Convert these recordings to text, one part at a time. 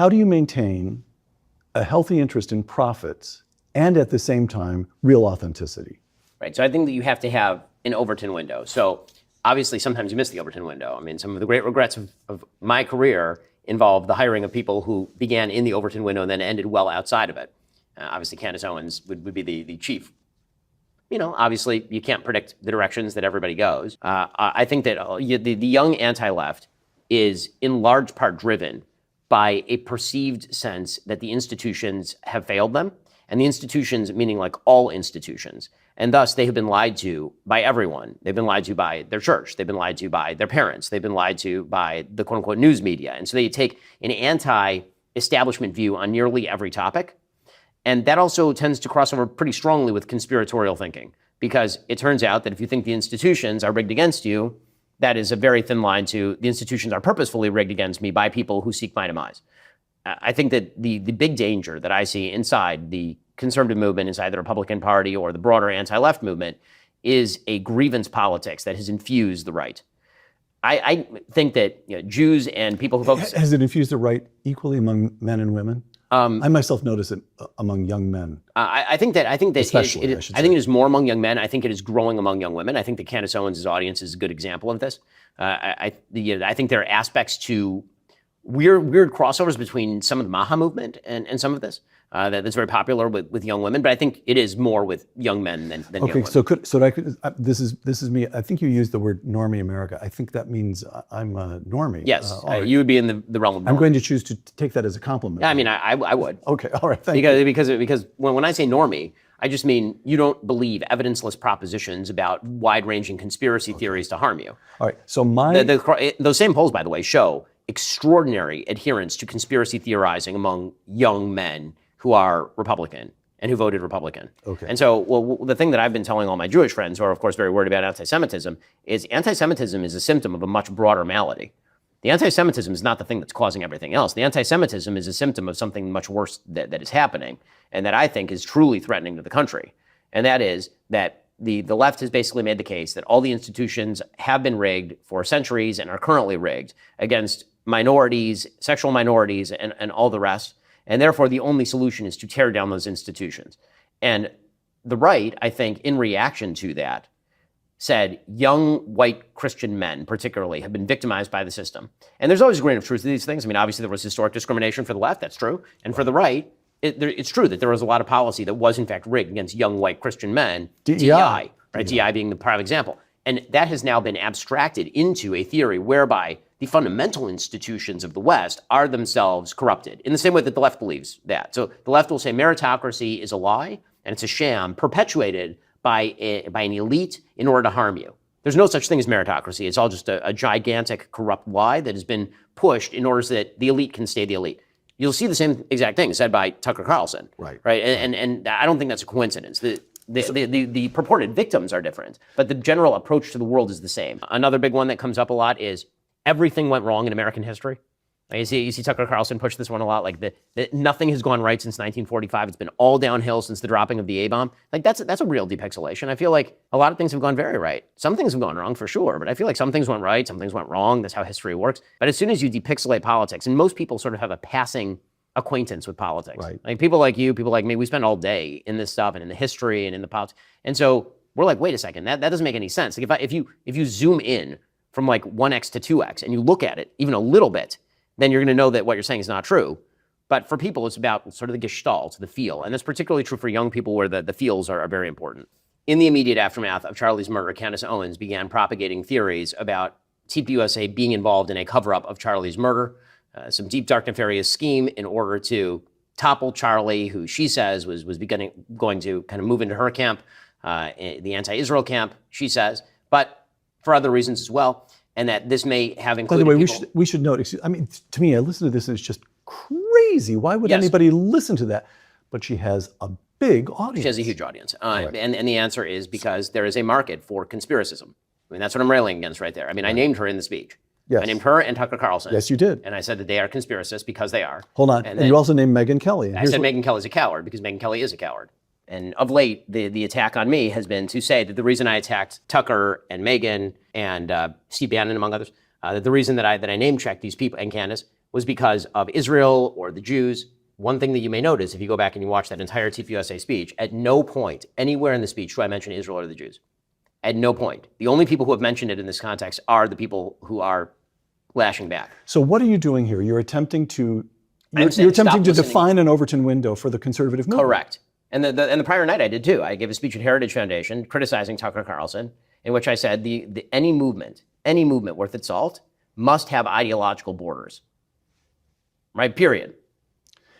How do you maintain a healthy interest in profits and at the same time, real authenticity? Right, so I think that you have to have an Overton window. So obviously sometimes you miss the Overton window. I mean, some of the great regrets of my career involved the hiring of people who began in the Overton window and then ended well outside of it. Obviously Candace Owens would be the chief. You know, obviously you can't predict the directions that everybody goes. I think that the young anti-left is in large part driven by a perceived sense that the institutions have failed them. And the institutions, meaning like all institutions. And thus they have been lied to by everyone. They've been lied to by their church. They've been lied to by their parents. They've been lied to by the quote unquote news media. And so they take an anti-establishment view on nearly every topic. And that also tends to cross over pretty strongly with conspiratorial thinking, because it turns out that if you think the institutions are rigged against you, that is a very thin line to the institutions are purposefully rigged against me by people who seek my demise. I think that the big danger that I see inside the conservative movement, inside the Republican Party or the broader anti-left movement, is a grievance politics that has infused the right. I think that Jews and people who focus... Has it infused the right equally among men and women? I myself notice it among young men. I think that Especially, I think it is more among young men. I think it is growing among young women. I think that Candace Owens' audience is a good example of this. I think there are aspects to weird crossovers between some of the Maha movement and some of this that's very popular with young women, but I think it is more with young men than young women. Okay, this is me. I think you used the word normie America. I think that means I'm a normie. Yes, you would be in the realm of normie. I'm going to choose to take that as a compliment. Yeah, I mean, I would. Okay, all right, thank you. Because when I say normie, I just mean you don't believe evidenceless propositions about wide-ranging conspiracy theories to harm you. All right, so those same polls, by the way, show extraordinary adherence to conspiracy theorizing among young men who are Republican and who voted Republican. Okay. And so, the thing that I've been telling all my Jewish friends, who are of course very worried about anti-Semitism, is anti-Semitism is a symptom of a much broader malady. The anti-Semitism is not the thing that's causing everything else. The anti-Semitism is a symptom of something much worse that is happening, and that I think is truly threatening to the country. And that is that the left has basically made the case that all the institutions have been rigged for centuries and are currently rigged against minorities, sexual minorities, and all the rest. And therefore, the only solution is to tear down those institutions. And the right, I think, in reaction to that, said young white Christian men, particularly, have been victimized by the system. And there's always a grain of truth to these things. I mean, obviously, there was historic discrimination for the left. That's true. And for the right, it's true that there was a lot of policy that was, in fact, rigged against young white Christian men. DEI, right? DEI being the prime example. And that has now been abstracted into a theory whereby the fundamental institutions of the West are themselves corrupted, in the same way that the left believes that. So the left will say meritocracy is a lie, and it's a sham perpetuated by an elite in order to harm you. There's no such thing as meritocracy. It's all just a gigantic corrupt lie that has been pushed in order so that the elite can stay the elite. You'll see the same exact thing said by Tucker Carlson. Right. And I don't think that's a coincidence. The purported victims are different, but the general approach to the world is the same. Another big one that comes up a lot is everything went wrong in American history. You see Tucker Carlson push this one a lot, like that nothing has gone right since 1945. It's been all downhill since the dropping of the A-bomb. Like that's a real depixelation. I feel like a lot of things have gone very right. Some things have gone wrong for sure, but I feel like some things went right, some things went wrong. That's how history works. But as soon as you depixelate politics, and most people sort of have a passing acquaintance with politics. Right. Like people like you, people like me, we spend all day in this stuff and in the history and in the politics. And so we're like, wait a second, that doesn't make any sense. Like if you zoom in from like 1x to 2x and you look at it even a little bit, then you're going to know that what you're saying is not true. But for people, it's about sort of the gestalt, the feel. And that's particularly true for young people where the feels are very important. In the immediate aftermath of Charlie's murder, Candace Owens began propagating theories about TPUSA being involved in a cover-up of Charlie's murder, some deep, dark, nefarious scheme in order to topple Charlie, who she says was going to kind of move into her camp, the anti-Israel camp, she says, but for other reasons as well. And that this may have included By the way, people... we should note, I mean, to me, I listen to this and it's just crazy. Why would anybody listen to that? But she has a big audience. She has a huge audience. And the answer is because there is a market for conspiracism. I mean, that's what I'm railing against right there. I mean, I named her in the speech. Yes. I named her and Tucker Carlson. Yes, you did. And I said that they are conspiracists because they are. Hold on. And you also named Megyn Kelly. I said Megyn Kelly's a coward because Megyn Kelly is a coward. And of late, the attack on me has been to say that the reason I attacked Tucker and Megyn and Steve Bannon, among others, that the reason that I name-checked these people, and Candace, was because of Israel or the Jews. One thing that you may notice if you go back and you watch that entire TPUSA speech, at no point anywhere in the speech do I mention Israel or the Jews. At no point. The only people who have mentioned it in this context are the people who are lashing back. So what are you doing here? You're attempting to I'm saying you're attempting stop to listening. define an Overton window for the conservative movement. Correct. And the prior night I did too. I gave a speech at Heritage Foundation criticizing Tucker Carlson, in which I said any movement worth its salt must have ideological borders. Right? Period.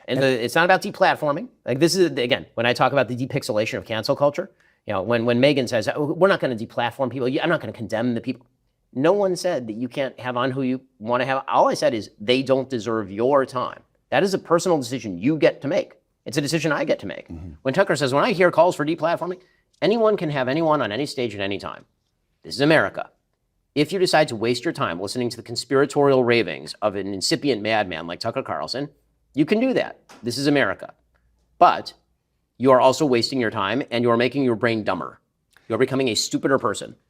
And it's not about deplatforming. Like this is, again, when I talk about the depixelation of cancel culture, you know, when Megan says, oh, we're not going to deplatform people, I'm not going to condemn the people. No one said that you can't have on who you want to have. All I said is they don't deserve your time. That is a personal decision you get to make. It's a decision I get to make. Mm-hmm. When Tucker says, when I hear calls for deplatforming, anyone can have anyone on any stage at any time. This is America. If you decide to waste your time listening to the conspiratorial ravings of an incipient madman like Tucker Carlson, you can do that. This is America. But you are also wasting your time and you are making your brain dumber. You are becoming a stupider person.